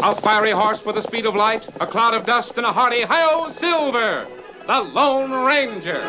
A fiery horse with the speed of light, a cloud of dust, and a hearty hi-yo Silver, the Lone Ranger.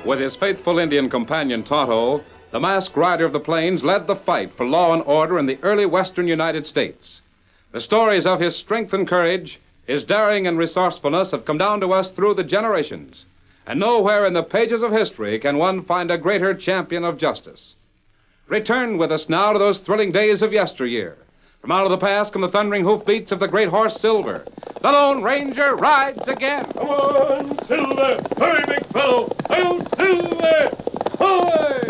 With his faithful Indian companion Tonto, the masked rider of the plains led the fight for law and order in the early western United States. The stories of his strength and courage, his daring and resourcefulness have come down to us through the generations. And nowhere in the pages of history can one find a greater champion of justice. Return with us now to those thrilling days of yesteryear. From out of the past come the thundering hoofbeats of the great horse Silver. The Lone Ranger rides again. Come on, Silver! Hurry, big fellow! I'll Silver! Away!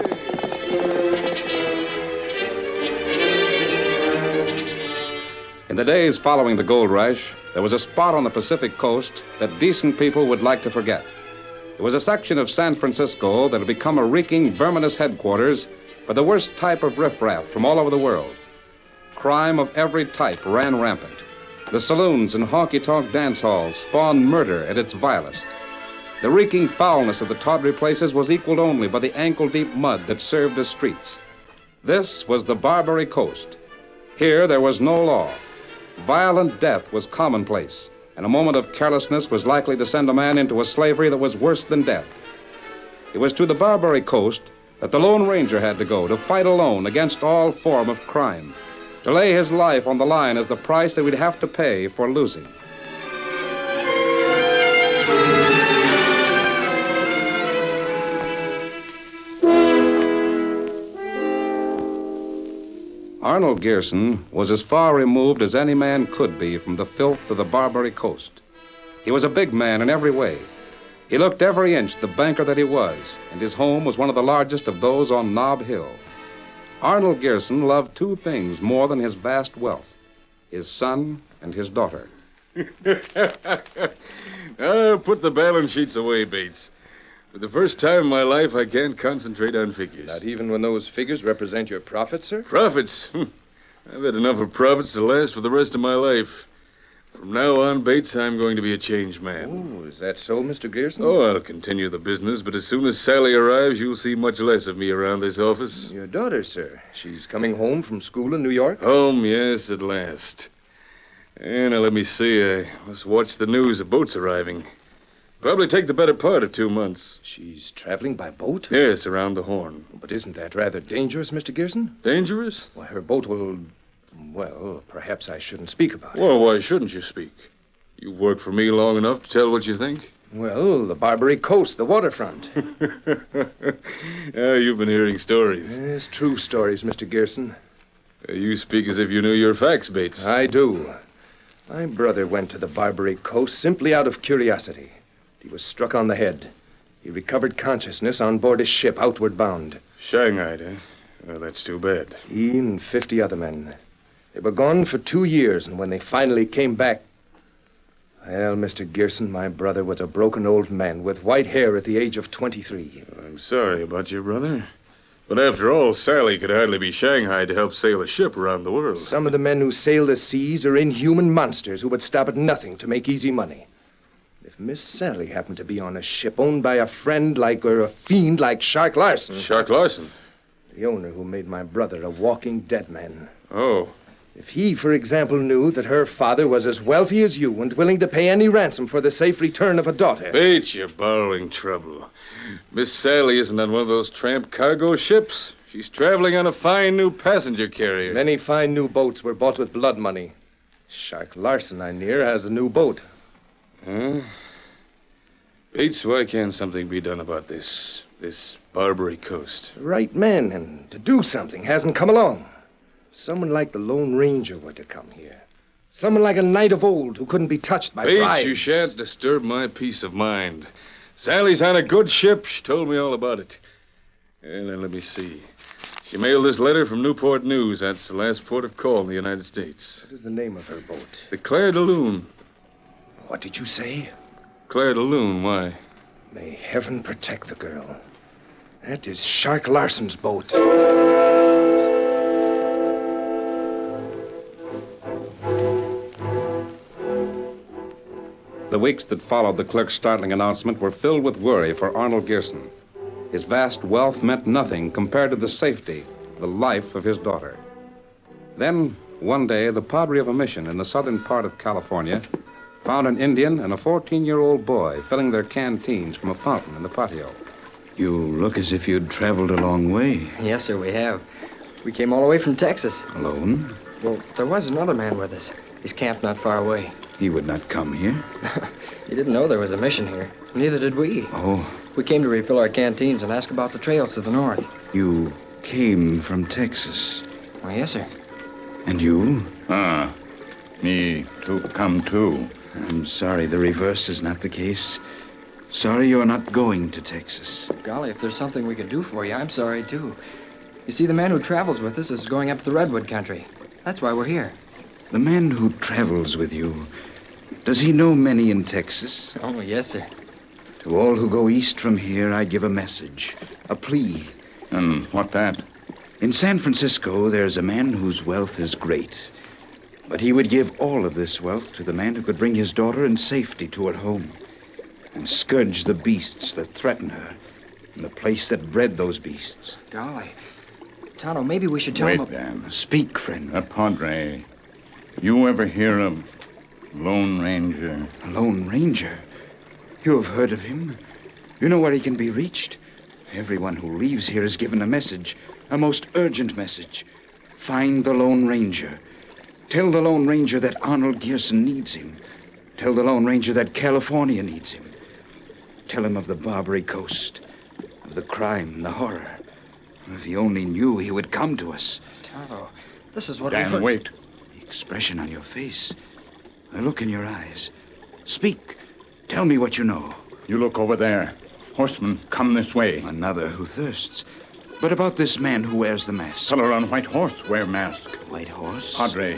In the days following the gold rush, there was a spot on the Pacific coast that decent people would like to forget. It was a section of San Francisco that had become a reeking, verminous headquarters for the worst type of riffraff from all over the world. Crime of every type ran rampant. The saloons and honky-tonk dance halls spawned murder at its vilest. The reeking foulness of the tawdry places was equaled only by the ankle-deep mud that served as streets. This was the Barbary Coast. Here there was no law. Violent death was commonplace, and a moment of carelessness was likely to send a man into a slavery that was worse than death. It was to the Barbary Coast that the Lone Ranger had to go to fight alone against all form of crime, to lay his life on the line as the price that we'd have to pay for losing. Arnold Gearson was as far removed as any man could be from the filth of the Barbary Coast. He was a big man in every way. He looked every inch the banker that he was, and his home was one of the largest of those on Nob Hill. Arnold Gearson loved two things more than his vast wealth: his son and his daughter. Put the balance sheets away, Bates. For the first time in my life, I can't concentrate on figures. Not even when those figures represent your profits, sir? Profits? I've had enough of profits to last for the rest of my life. From now on, Bates, I'm going to be a changed man. Oh, is that so, Mr. Gearson? Oh, I'll continue the business, but as soon as Sally arrives, you'll see much less of me around this office. Your daughter, sir. She's coming home from school in New York? Home, yes, at last. And now let me see. I must watch the news. A boat's arriving. Probably take the better part of 2 months. She's traveling by boat? Yes, around the Horn. But isn't that rather dangerous, Mr. Gearson? Dangerous? Why, her boat will... Well, perhaps I shouldn't speak about it. Well, why shouldn't you speak? You've worked for me long enough to tell what you think. Well, the Barbary Coast, the waterfront. You've been hearing stories. Yes, true stories, Mr. Gearson. You speak as if you knew your facts, Bates. I do. My brother went to the Barbary Coast simply out of curiosity. He was struck on the head. He recovered consciousness on board his ship, outward bound. Shanghaied, eh? Well, that's too bad. He and 50 other men. They were gone for 2 years, and when they finally came back... Well, Mr. Gearson, my brother was a broken old man with white hair at the age of 23. I'm sorry about your brother. But after all, Sally could hardly be shanghaied to help sail a ship around the world. Some of the men who sail the seas are inhuman monsters who would stop at nothing to make easy money. If Miss Sally happened to be on a ship owned by a friend like, or a fiend like Shark Larson. Shark Larson? The owner who made my brother a walking dead man. Oh. If he, for example, knew that her father was as wealthy as you and willing to pay any ransom for the safe return of a daughter. Bates, you're borrowing trouble. Miss Sally isn't on one of those tramp cargo ships. She's traveling on a fine new passenger carrier. Many fine new boats were bought with blood money. Shark Larson, I near, has a new boat. Huh? Bates, why can't something be done about this Barbary Coast? The right man, and to do something, hasn't come along. Someone like the Lone Ranger were to come here. Someone like a knight of old who couldn't be touched by Bates, bribes. you shan't disturb my peace of mind. Sally's on a good ship. She told me all about it. And then let me see. She mailed this letter from Newport News. That's the last port of call in the United States. What is the name of her boat? The Claire de Lune. What did you say? Claire de Lune, why? May heaven protect the girl. That is Shark Larson's boat. The weeks that followed the clerk's startling announcement were filled with worry for Arnold Gearson. His vast wealth meant nothing compared to the safety, the life of his daughter. Then, one day, the padre of a mission in the southern part of California found an Indian and a 14-year-old boy filling their canteens from a fountain in the patio. You look as if you'd traveled a long way. Yes, sir, we have. We came all the way from Texas. Alone? Well, there was another man with us. He's camped not far away. He would not come here. He didn't know there was a mission here. Neither did we. Oh, We came to refill our canteens and ask about the trails to the north. you came from Texas. Well, yes, sir. And you? Me too come too. I'm sorry the reverse is not the case. Sorry you're not going to Texas. Golly, if there's something we can do for you, I'm sorry, too. You see, the man who travels with us is going up the Redwood country. That's why we're here. The man who travels with you, does he know many in Texas? Oh, yes, sir. To all who go east from here, I give a message, a plea. And what that? In San Francisco, there's a man whose wealth is great. But he would give all of this wealth to the man who could bring his daughter in safety to her home and scourge the beasts that threaten her and the place that bred those beasts. Golly. Tonto, maybe we should tell Wait, him... then. Speak, friend. Padre, you ever hear of Lone Ranger? A Lone Ranger? You have heard of him? You know where he can be reached? Everyone who leaves here is given a message, a most urgent message. Find the Lone Ranger. Tell the Lone Ranger that Arnold Gearson needs him. Tell the Lone Ranger that California needs him. Tell him of the Barbary Coast, of the crime, the horror. If he only knew, he would come to us. Tonto, this is what Dan, we've... wait. The expression on your face, the look in your eyes. Speak. Tell me what you know. You look over there. Horseman, come this way. Another who thirsts. But about this man who wears the mask. Fellow on white horse wear mask. White horse? Padre,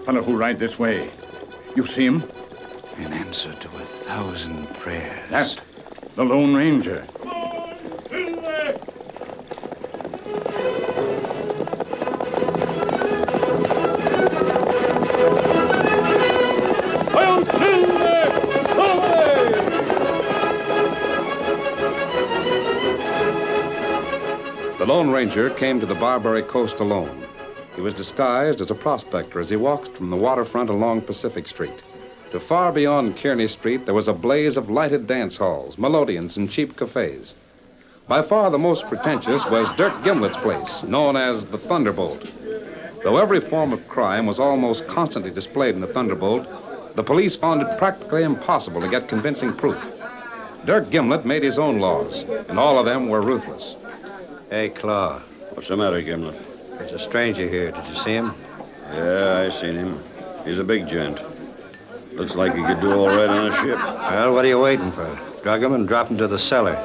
fellow who ride this way. You see him? An answer to 1,000 prayers. That's the Lone Ranger. The Lone Ranger came to the Barbary Coast alone. He was disguised as a prospector as he walked from the waterfront along Pacific Street. To far beyond Kearny Street, there was a blaze of lighted dance halls, melodeons, and cheap cafes. By far the most pretentious was Dirk Gimlet's place, known as the Thunderbolt. Though every form of crime was almost constantly displayed in the Thunderbolt, the police found it practically impossible to get convincing proof. Dirk Gimlet made his own laws, and all of them were ruthless. Hey, Claw. What's the matter, Gimlet? There's a stranger here. Did you see him? Yeah, I seen him. He's a big gent. Looks like he could do all right on a ship. Well, what are you waiting for? Drug him and drop him to the cellar.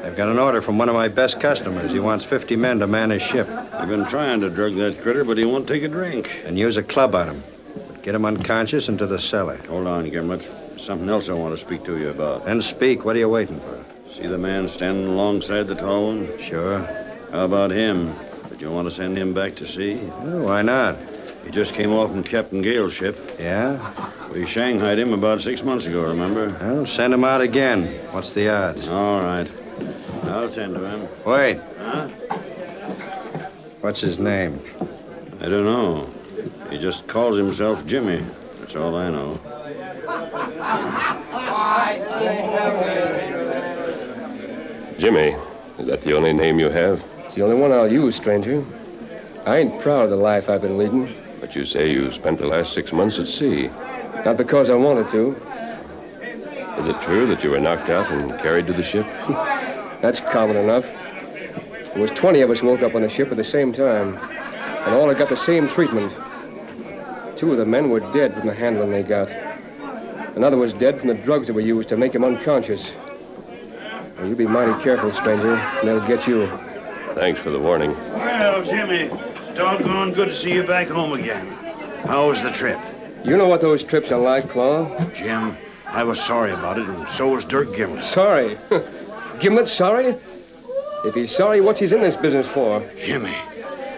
I've got an order from one of my best customers. He wants 50 men to man his ship. I've been trying to drug that critter, but he won't take a drink. And use a club on him. Get him unconscious and to the cellar. Hold on, Gimlet. There's something else I want to speak to you about. Then speak. What are you waiting for? See the man standing alongside the tall one? Sure. How about him? Did you want to send him back to sea? Oh, why not? He just came off from Captain Gale's ship. Yeah? We shanghaied him about 6 months ago, remember? Well, send him out again. What's the odds? All right. I'll tend to him. Wait. Huh? What's his name? I don't know. He just calls himself Jimmy. That's all I know. Jimmy, is that the only name you have? It's the only one I'll use, stranger. I ain't proud of the life I've been leading. But you say you spent the last 6 months at sea. Not because I wanted to. Is it true that you were knocked out and carried to the ship? That's common enough. There was 20 of us woke up on the ship at the same time. And all had got the same treatment. 2 of the men were dead from the handling they got. Another was dead from the drugs that were used to make him unconscious. Well, you be mighty careful, stranger. They'll get you. Thanks for the warning. Well, Jimmy, doggone good to see you back home again. How was the trip? You know what those trips are like, Claw. Jim, I was sorry about it, and so was Dirk Gimlet. Sorry? Gimlet sorry? If he's sorry, what's he in this business for? Jimmy,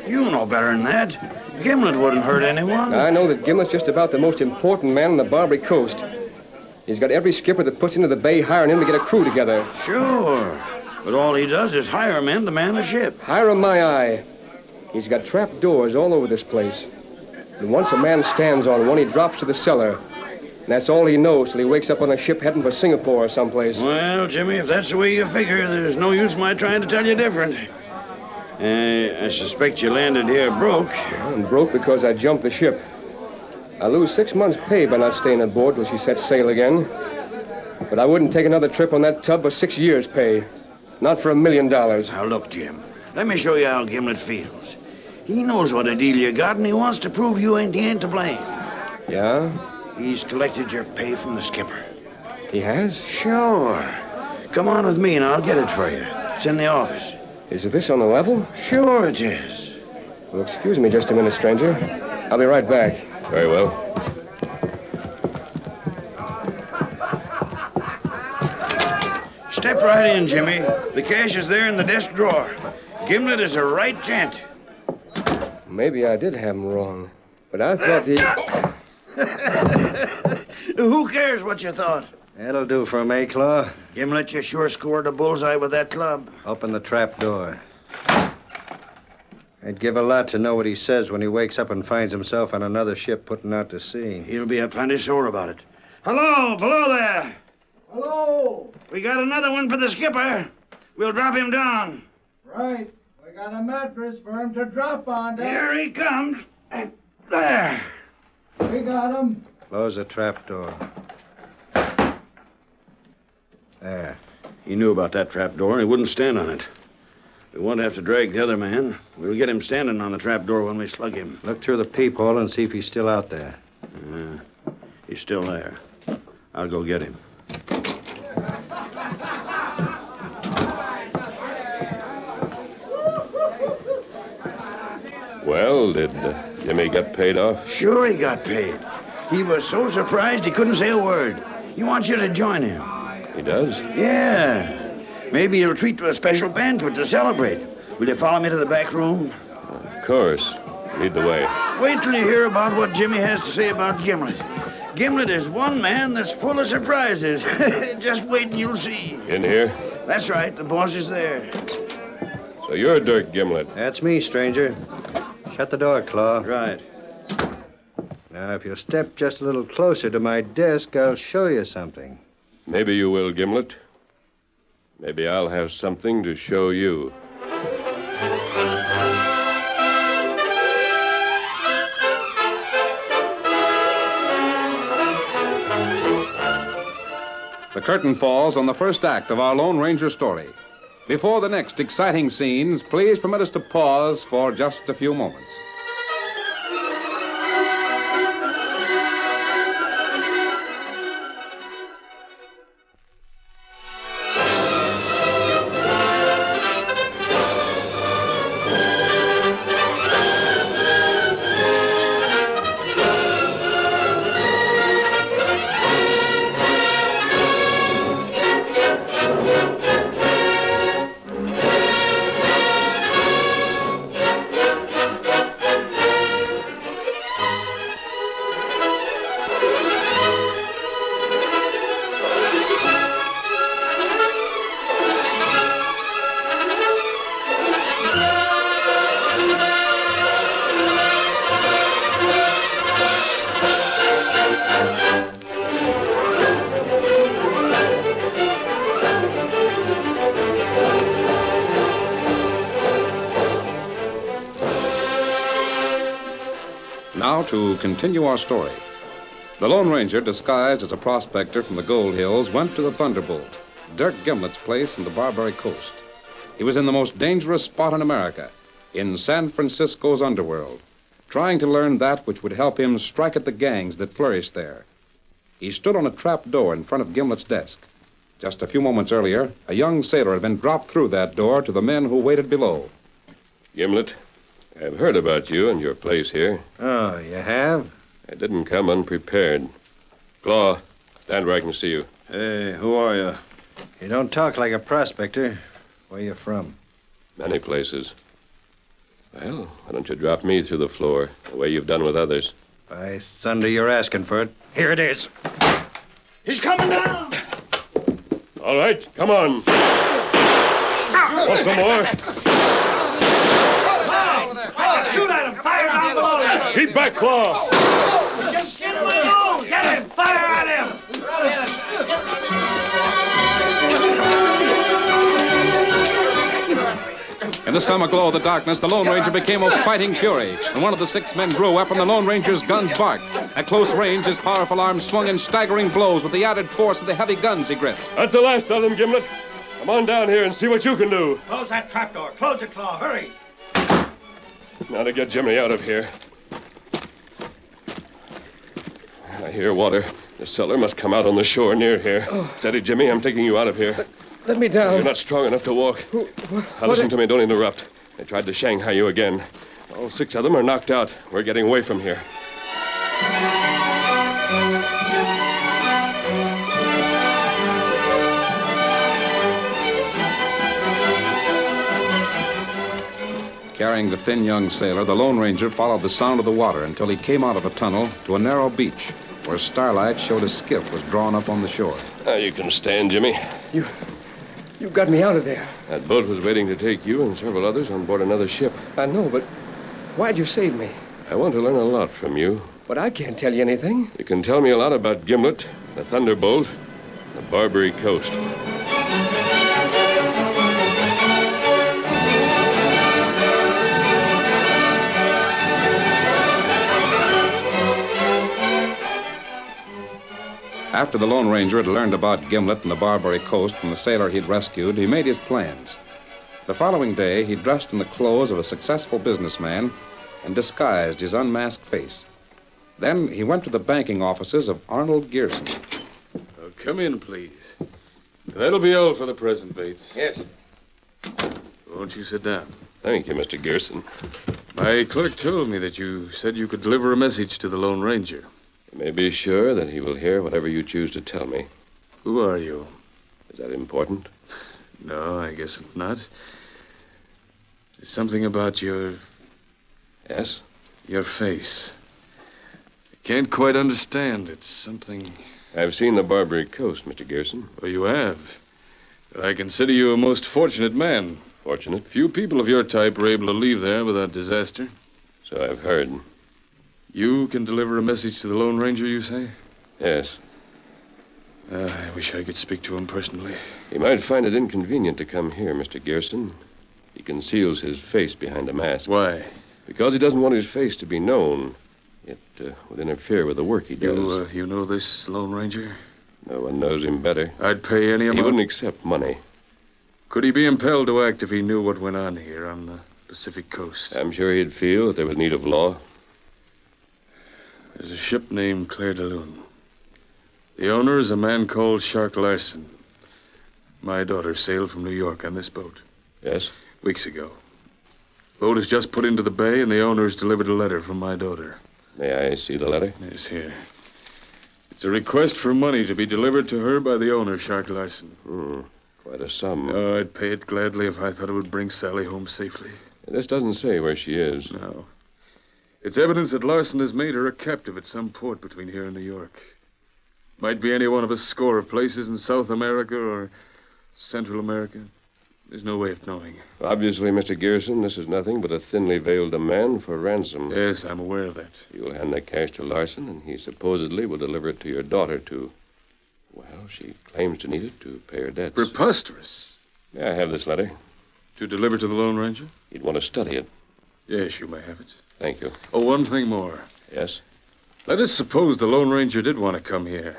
you know better than that. Gimlet wouldn't hurt anyone. I know that Gimlet's just about the most important man on the Barbary Coast. He's got every skipper that puts into the bay hiring him to get a crew together. Sure. But all he does is hire men to man a ship. Hire 'em my eye. He's got trap doors all over this place. And once a man stands on one, he drops to the cellar. And that's all he knows till he wakes up on a ship heading for Singapore or someplace. Well, Jimmy, if that's the way you figure, there's no use my trying to tell you different. I suspect you landed here broke. I'm broke because I jumped the ship. I lose 6 months' pay by not staying aboard till she sets sail again. But I wouldn't take another trip on that tub for 6 years' pay. Not for $1 million. Now, look, Jim. Let me show you how Gimlet feels. He knows what a deal you got, and he wants to prove he ain't to blame. Yeah? He's collected your pay from the skipper. He has? Sure. Come on with me, and I'll get it for you. It's in the office. Is this on the level? Sure it is. Well, excuse me just a minute, stranger. I'll be right back. Very well. Step right in, Jimmy. The cash is there in the desk drawer. Gimlet is a right gent. Maybe I did have him wrong. But I thought he... Who cares what you thought? That'll do for me, Claw. Gimlet, you sure scored a bullseye with that club. Open the trap door. I'd give a lot to know what he says when he wakes up and finds himself on another ship putting out to sea. He'll be a plenty sore about it. Hello, below there. Hello. We got another one for the skipper. We'll drop him down. Right. We got a mattress for him to drop on. Here he comes. There. We got him. Close the trap door. There. He knew about that trap door, and he wouldn't stand on it. We won't have to drag the other man. We'll get him standing on the trap door when we slug him. Look through the peephole and see if he's still out there. He's still there. I'll go get him. Well, did Jimmy get paid off? Sure he got paid. He was so surprised he couldn't say a word. He wants you to join him. He does? Yeah. Maybe he'll treat to a special banquet to celebrate. Will you follow me to the back room? Of course. Lead the way. Wait till you hear about what Jimmy has to say about Gimlet. Gimlet is one man that's full of surprises. Just wait and you'll see. In here? That's right. The boss is there. So you're Dirk Gimlet. That's me, stranger. Shut the door, Claw. Right. Now, if you'll step just a little closer to my desk, I'll show you something. Maybe you will, Gimlet. Maybe I'll have something to show you. The curtain falls on the first act of our Lone Ranger story. Before the next exciting scenes, please permit us to pause for just a few moments. Now, to continue our story. The Lone Ranger, disguised as a prospector from the Gold Hills, went to the Thunderbolt, Dirk Gimlet's place in the Barbary Coast. He was in the most dangerous spot in America, in San Francisco's underworld, trying to learn that which would help him strike at the gangs that flourished there. He stood on a trap door in front of Gimlet's desk. Just a few moments earlier, a young sailor had been dropped through that door to the men who waited below. Gimlet, I've heard about you and your place here. Oh, you have? I didn't come unprepared. Claw, stand where I can see you. Hey, who are you? You don't talk like a prospector. Where you from? Many places. Well, why don't you drop me through the floor, the way you've done with others? By thunder, you're asking for it. Here it is. He's coming down! All right, come on. Want some more? Shoot at him! Fire down below! Keep back, Claw. Just get him alone! Get him! Fire at him! In the summer glow of the darkness, the Lone Ranger became a fighting fury. When one of the 6 men drew a weapon, the Lone Ranger's guns barked. At close range, his powerful arms swung in staggering blows with the added force of the heavy guns he gripped. That's the last of them, Gimlet. Come on down here and see what you can do. Close that trapdoor. Close it, Claw. Hurry. Now to get Jimmy out of here. I hear water. The cellar must come out on the shore near here. Steady, Jimmy. I'm taking you out of here. Let me down. You're not strong enough to walk. Now listen to me. Don't interrupt. They tried to Shanghai you again. All 6 of them are knocked out. We're getting away from here. Carrying the thin young sailor, the Lone Ranger followed the sound of the water until he came out of a tunnel to a narrow beach where starlight showed a skiff was drawn up on the shore. Now you can stand, Jimmy. You got me out of there. That boat was waiting to take you and several others on board another ship. I know, but why'd you save me? I want to learn a lot from you. But I can't tell you anything. You can tell me a lot about Gimlet, the Thunderbolt, the Barbary Coast. After the Lone Ranger had learned about Gimlet and the Barbary Coast from the sailor he'd rescued, he made his plans. The following day, he dressed in the clothes of a successful businessman and disguised his unmasked face. Then he went to the banking offices of Arnold Gearson. Come in, please. That'll be all for the present, Bates. Yes. Won't you sit down? Thank you, Mr. Gearson. My clerk told me that you said you could deliver a message to the Lone Ranger. You may be sure that he will hear whatever you choose to tell me. Who are you? Is that important? No, I guess not. There's something about your... Yes? Your face. I can't quite understand. It's something... I've seen the Barbary Coast, Mr. Gearson. Well, you have. I consider you a most fortunate man. Fortunate? Few people of your type are able to leave there without disaster. So I've heard. You can deliver a message to the Lone Ranger, you say? Yes. I wish I could speak to him personally. He might find it inconvenient to come here, Mr. Gearson. He conceals his face behind a mask. Why? Because he doesn't want his face to be known. It would interfere with the work he does. You know this Lone Ranger? No one knows him better. I'd pay any amount. He wouldn't accept money. Could he be impelled to act if he knew what went on here on the Pacific Coast? I'm sure he'd feel that there was need of law. There's a ship named Claire de Lune. The owner is a man called Shark Larson. My daughter sailed from New York on this boat. Yes? Weeks ago. Boat has just put into the bay, and the owner has delivered a letter from my daughter. May I see the letter? Yes, here. It's a request for money to be delivered to her by the owner, Shark Larson. Quite a sum. Oh, I'd pay it gladly if I thought it would bring Sally home safely. This doesn't say where she is. No. It's evidence that Larson has made her a captive at some port between here and New York. Might be any one of a score of places in South America or Central America. There's no way of knowing. Obviously, Mr. Gearson, this is nothing but a thinly veiled demand for ransom. Yes, I'm aware of that. You'll hand the cash to Larson, and he supposedly will deliver it to your daughter to... Well, she claims to need it to pay her debts. Preposterous. May I have this letter? To deliver to the Lone Ranger? You'd want to study it. Yes, you may have it. Thank you. Oh, one thing more. Yes? Let us suppose the Lone Ranger did want to come here.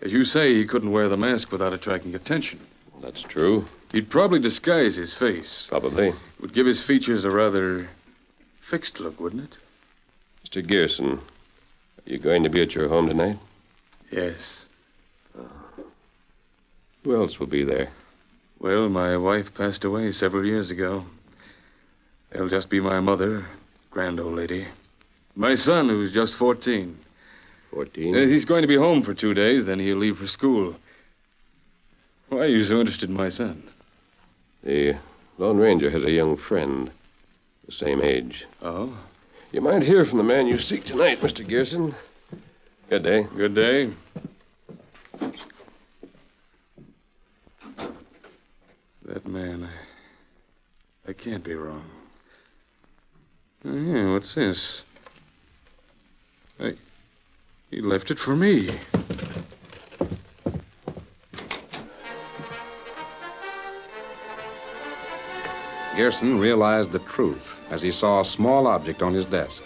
As you say, he couldn't wear the mask without attracting attention. That's true. He'd probably disguise his face. Probably. It would give his features a rather fixed look, wouldn't it? Mr. Gearson, are you going to be at your home tonight? Yes. Who else will be there? Well, my wife passed away several years ago. There'll just be my mother, grand old lady. My son, who's just 14. 14? He's going to be home for 2 days, then he'll leave for school. Why are you so interested in my son? The Lone Ranger has a young friend, the same age. Oh? You might hear from the man you seek tonight, Mr. Gearson. Good day. Good day. That man, I can't be wrong. Oh, yeah, what's this? He left it for me. Gearson realized the truth as he saw a small object on his desk.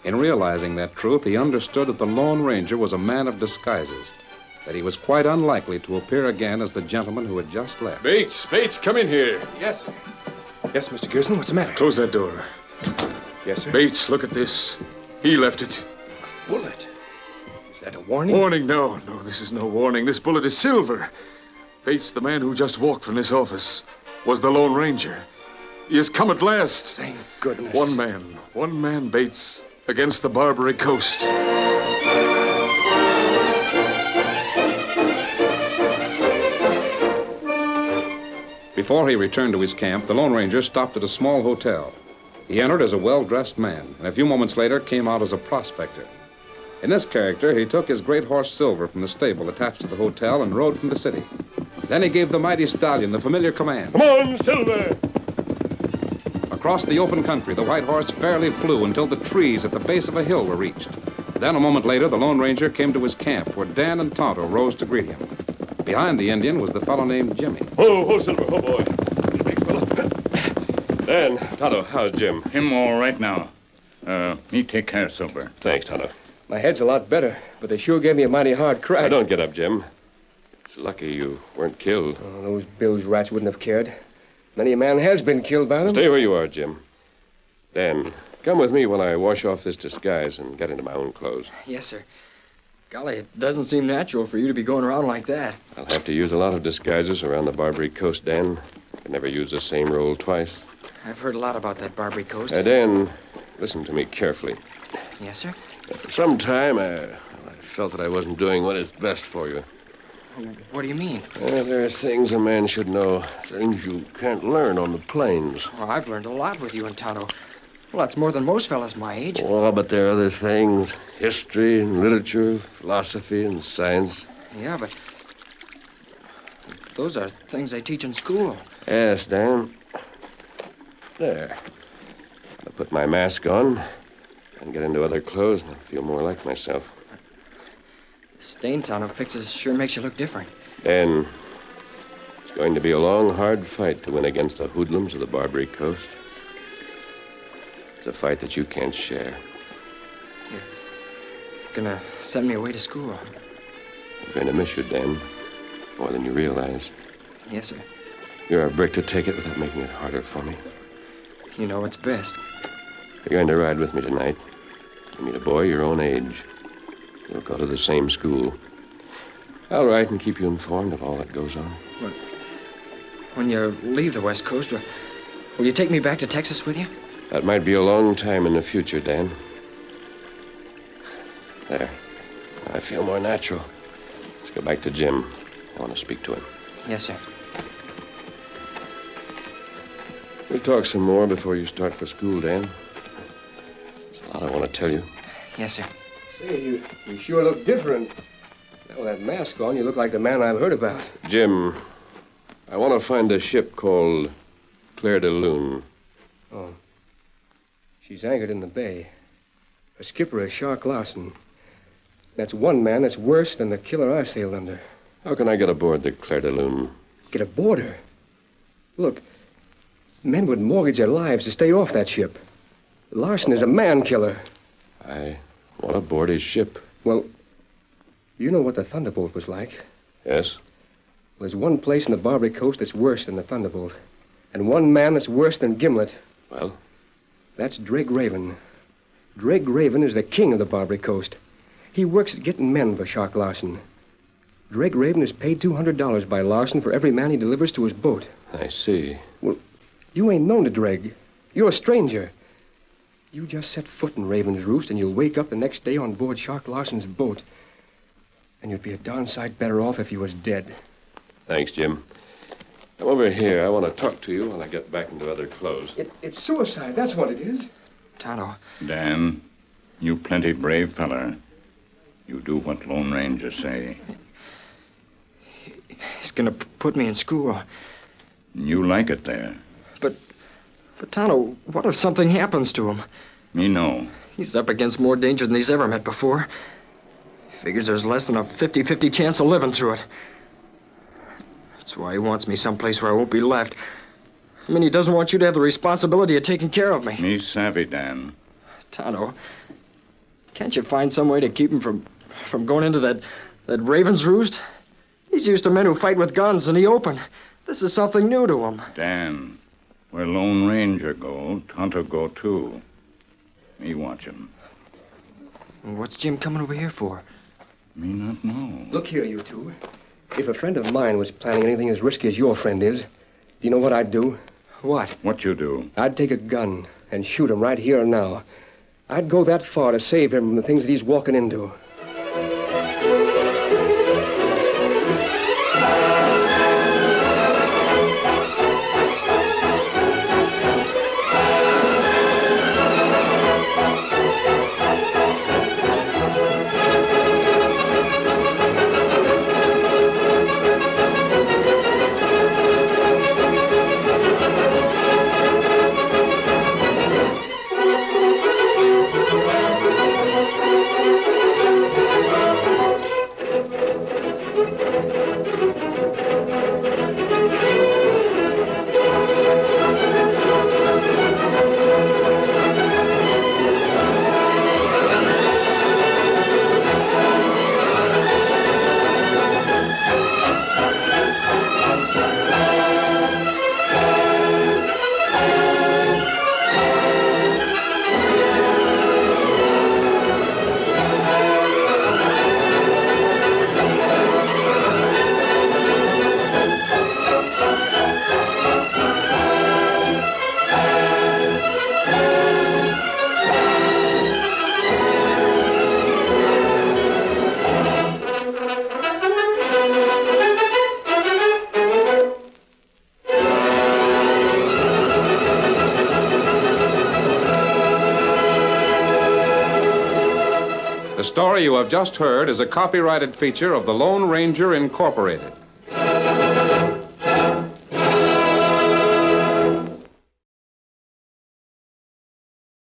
In realizing that truth, he understood that the Lone Ranger was a man of disguises, that he was quite unlikely to appear again as the gentleman who had just left. Bates, come in here. Yes, sir. Yes, Mr. Gearson, what's the matter? Close that door. Yes, sir. Bates, look at this. He left it. Bullet. Is that a warning? Warning? No, this is no warning. This bullet is silver. Bates, the man who just walked from this office, was the Lone Ranger. He has come at last. Thank goodness. One man, Bates, against the Barbary Coast. Before he returned to his camp, the Lone Ranger stopped at a small hotel. He entered as a well-dressed man, and a few moments later came out as a prospector. In this character, he took his great horse Silver from the stable attached to the hotel and rode from the city. Then he gave the mighty stallion the familiar command. Come on, Silver! Across the open country, the white horse fairly flew until the trees at the base of a hill were reached. Then, a moment later, the Lone Ranger came to his camp, where Dan and Tonto rose to greet him. Behind the Indian was the fellow named Jimmy. Oh, Silver, oh, boy. Big fellow. Dan, Tonto, how's Jim? Him all right now. Me take care, Silver. Thanks, Tonto. My head's a lot better, but they sure gave me a mighty hard crack. Now, don't get up, Jim. It's lucky you weren't killed. Oh, those Bills rats wouldn't have cared. Many a man has been killed by them. Stay where you are, Jim. Dan, come with me while I wash off this disguise and get into my own clothes. Yes, sir. Golly, it doesn't seem natural for you to be going around like that. I'll have to use a lot of disguises around the Barbary Coast, Dan. I can never use the same role twice. I've heard a lot about that Barbary Coast. Dan, listen to me carefully. Yes, sir? For some time, I felt that I wasn't doing what is best for you. What do you mean? There are things a man should know. Things you can't learn on the plains. Well, I've learned a lot with you and Tonto. Well, that's more than most fellas my age. Oh, but there are other things. History and literature, philosophy and science. Yeah, but those are things they teach in school. Yes, Dan. There. I'll put my mask on and get into other clothes and I'll feel more like myself. Stain Tonto fixes sure makes you look different. Dan, it's going to be a long, hard fight to win against the hoodlums of the Barbary Coast. It's a fight that you can't share. You're gonna send me away to school. I'm going to miss you, Dan, more than you realize. Yes, sir. You're a brick to take it without making it harder for me. You know what's best. You're going to ride with me tonight. You meet a boy your own age. You'll go to the same school. I'll write and keep you informed of all that goes on. When you leave the West Coast, will you take me back to Texas with you? That might be a long time in the future, Dan. There. I feel more natural. Let's go back to Jim. I want to speak to him. Yes, sir. We'll talk some more before you start for school, Dan. There's a lot I want to tell you. Yes, sir. Say, you sure look different. Now, with that mask on, you look like the man I've heard about. Jim, I want to find a ship called Claire de Lune. Oh. She's anchored in the bay. Her skipper is Shark Larson. That's one man that's worse than the killer I sailed under. How can I get aboard the Claire de Lune? Get aboard her? Look, men would mortgage their lives to stay off that ship. Larson is a man killer. I want to board his ship. Well, you know what the Thunderbolt was like. Yes? There's one place in the Barbary Coast that's worse than the Thunderbolt. And one man that's worse than Gimlet. Well? That's Dreg Raven. Dreg Raven is the king of the Barbary Coast. He works at getting men for Shark Larson. Dreg Raven is paid $200 by Larson for every man he delivers to his boat. I see. Well, you ain't known to Dreg. You're a stranger. You just set foot in Raven's Roost, and you'll wake up the next day on board Shark Larson's boat. And you'd be a darn sight better off if you was dead. Thanks, Jim. Come over here. I want to talk to you when I get back into other clothes. It's suicide. That's what it is. Tonto. Dan, you plenty brave fella. You do what Lone Ranger say. He's going to put me in school. You like it there. But Tonto, what if something happens to him? Me know. He's up against more danger than he's ever met before. Figures there's less than a 50-50 chance of living through it. That's why he wants me someplace where I won't be left. I mean, he doesn't want you to have the responsibility of taking care of me. Me savvy, Dan. Tonto, can't you find some way to keep him from going into that Raven's Roost? He's used to men who fight with guns in the open. This is something new to him. Dan, where Lone Ranger go, Tonto go too. Me watch him. What's Jim coming over here for? Me not know. Look here, you two. If a friend of mine was planning anything as risky as your friend is, do you know what I'd do? What? What you do? I'd take a gun and shoot him right here and now. I'd go that far to save him from the things that he's walking into. The story you have just heard is a copyrighted feature of the Lone Ranger Incorporated.